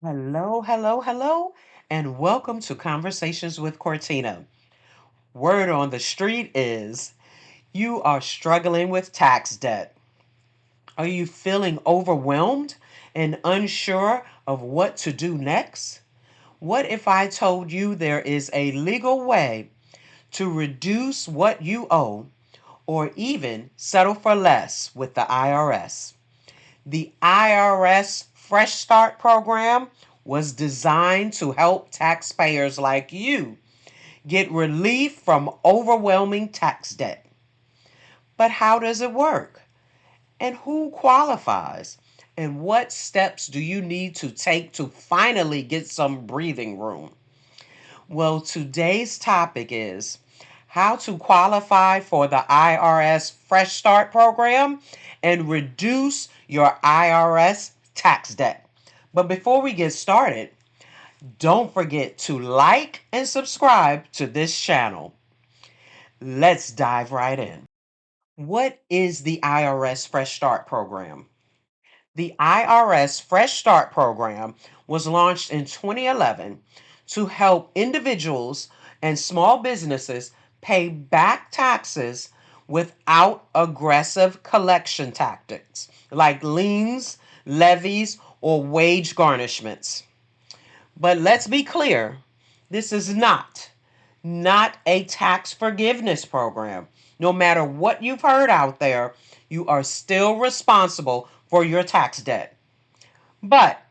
Hello, hello, hello, and welcome to Conversations with Cortina. Word on the street is you are struggling with tax debt. Are you feeling overwhelmed and unsure of what to do next? What if I told you there is a legal way to reduce what you owe or even settle for less with the IRS? The IRS Fresh Start Program was designed to help taxpayers like you get relief from overwhelming tax debt. But how does it work? And who qualifies? And what steps do you need to take to finally get some breathing room? Well, today's topic is how to qualify for the IRS Fresh Start Program and reduce your IRS tax debt. But before we get started, don't forget to like and subscribe to this channel. Let's dive right in. What is the IRS Fresh Start Program? The IRS Fresh Start Program was launched in 2011 to help individuals and small businesses pay back taxes without aggressive collection tactics like liens, levies, or wage garnishments. But let's be clear, this is not a tax forgiveness program. No matter what you've heard out there, you are still responsible for your tax debt. But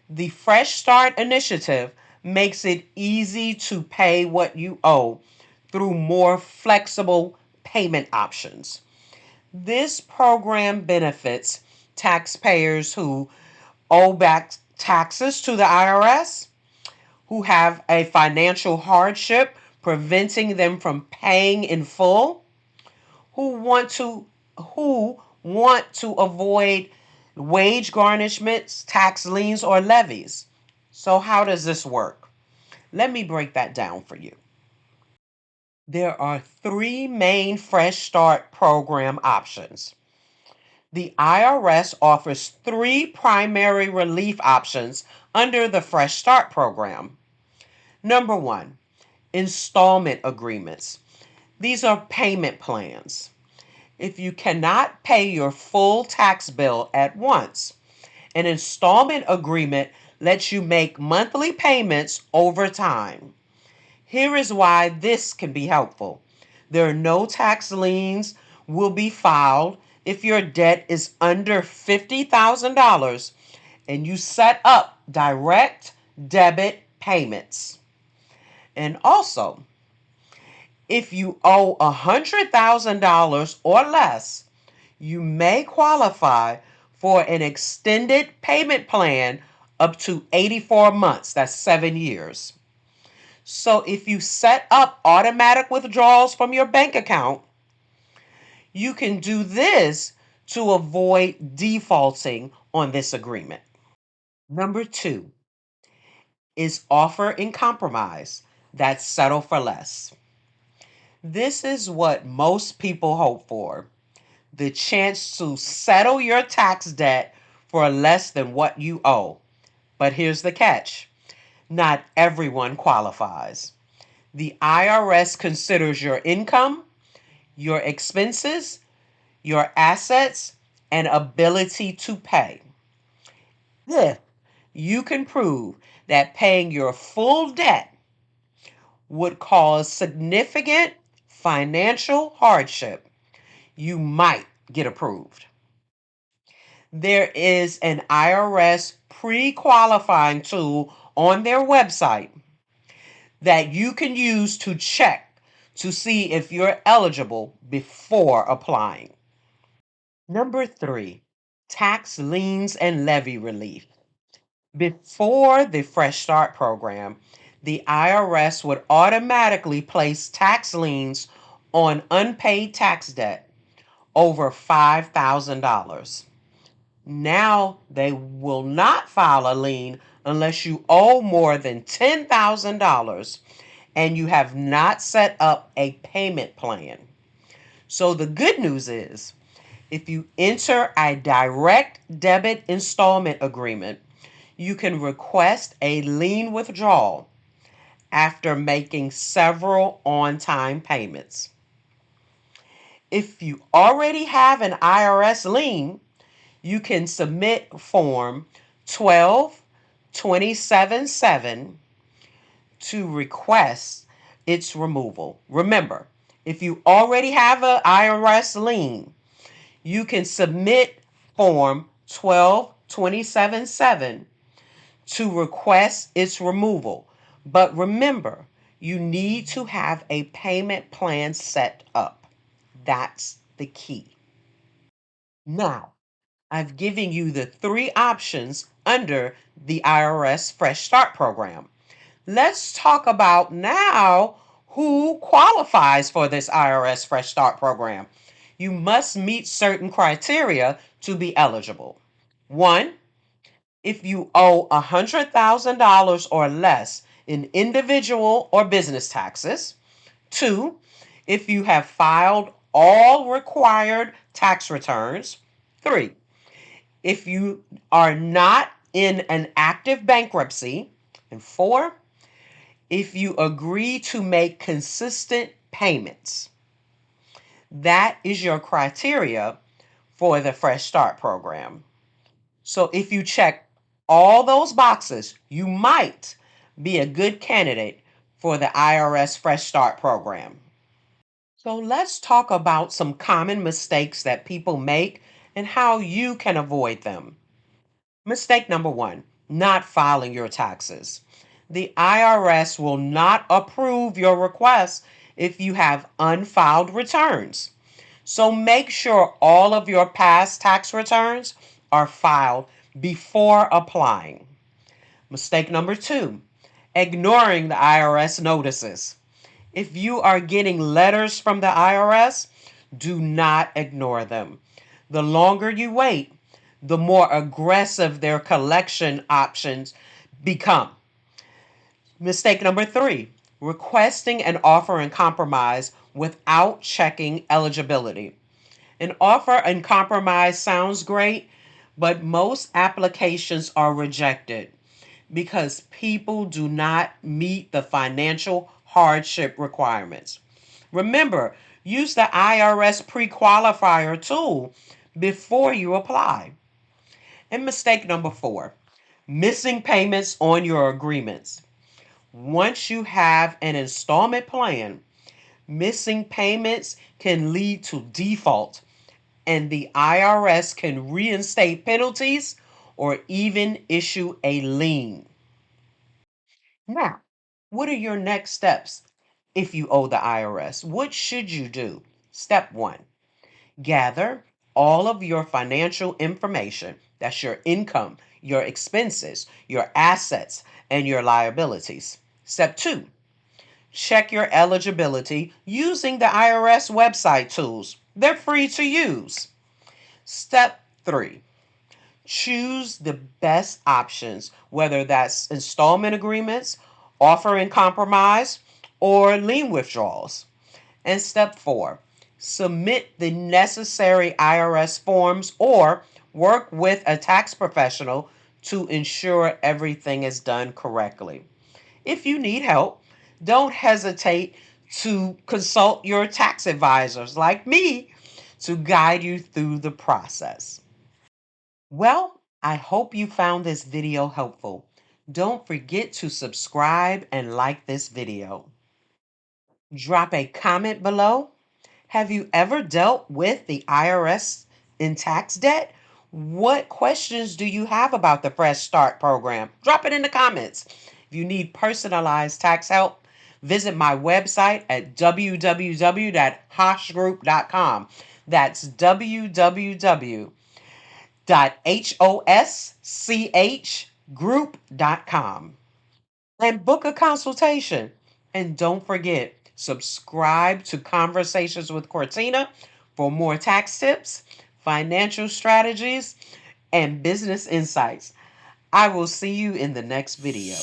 the Fresh Start initiative makes it easy to pay what you owe through more flexible payment options. This program benefits taxpayers who owe back taxes to the IRS, who have a financial hardship preventing them from paying in full, who want to who want to avoid wage garnishments, tax liens, or levies. So how does this work? Let me break that down for you. There are three main Fresh Start program options. The IRS offers three primary relief options under the Fresh Start program. Number one, installment agreements. These are payment plans. If you cannot pay your full tax bill at once, an installment agreement lets you make monthly payments over time. Here is why this can be helpful. There are no tax liens will be filed if your debt is under $50,000 and you set up direct debit payments. And also, if you owe $100,000 or less, you may qualify for an extended payment plan up to 84 months. That's 7 years. So if you set up automatic withdrawals from your bank account, you can do this to avoid defaulting on this agreement. Number two is offer in compromise. That's settle for less. This is what most people hope for, the chance to settle your tax debt for less than what you owe. But here's the catch, not everyone qualifies. The IRS considers your income, your expenses, your assets, and ability to pay. If you can prove that paying your full debt would cause significant financial hardship, you might get approved. There is an IRS pre qualifying tool on their website that you can use to check to see if you're eligible before applying. Number three, tax liens and levy relief. Before the Fresh Start program, the IRS would automatically place tax liens on unpaid tax debt over $5,000. Now they will not file a lien unless you owe more than $10,000 and you have not set up a payment plan. So the good news is if you enter a direct debit installment agreement, you can request a lien withdrawal after making several on-time payments. If you already have an IRS lien, you can submit Form 12277 to request its removal. Remember, if you already have an IRS lien, you can submit Form 12277 to request its removal. But remember, you need to have a payment plan set up. That's the key. Now, I've given you the three options under the IRS Fresh Start Program. Let's talk about now who qualifies for this IRS Fresh Start Program. You must meet certain criteria to be eligible. One, if you owe $100,000 or less in individual or business taxes. Two, if you have filed all required tax returns. Three, if you are not in an active bankruptcy. And four, if you agree to make consistent payments. That is your criteria for the Fresh Start Program. So if you check all those boxes, you might be a good candidate for the IRS Fresh Start Program. So let's talk about some common mistakes that people make and how you can avoid them. Mistake number one, not filing your taxes. The IRS will not approve your request if you have unfiled returns. So make sure all of your past tax returns are filed before applying. Mistake number two, ignoring the IRS notices. If you are getting letters from the IRS, do not ignore them. The longer you wait, the more aggressive their collection options become. Mistake number three, requesting an offer in compromise without checking eligibility. An offer in compromise sounds great, but most applications are rejected because people do not meet the financial hardship requirements. Remember, use the IRS pre-qualifier tool before you apply. And mistake number four, missing payments on your agreements. Once you have an installment plan, missing payments can lead to default, and the IRS can reinstate penalties or even issue a lien. Now, what are your next steps if you owe the IRS? What should you do? Step one, gather all of your financial information. That's your income, your expenses, your assets, and your liabilities. Step two, check your eligibility using the IRS website tools. They're free to use. Step three, choose the best options, whether that's installment agreements, offer in compromise, or lien withdrawals. And step four, submit the necessary IRS forms or work with a tax professional to ensure everything is done correctly. If you need help, don't hesitate to consult your tax advisors like me to guide you through the process. Well, I hope you found this video helpful. Don't forget to subscribe and like this video. Drop a comment below. Have you ever dealt with the IRS in tax debt? What questions do you have about the Fresh Start program? Drop it in the comments. If you need personalized tax help, visit my website at www.hoschgroup.com. That's www.hoschgroup.com. And book a consultation. And don't forget, subscribe to Conversations with Cortina for more tax tips, financial strategies, and business insights. I will see you in the next video.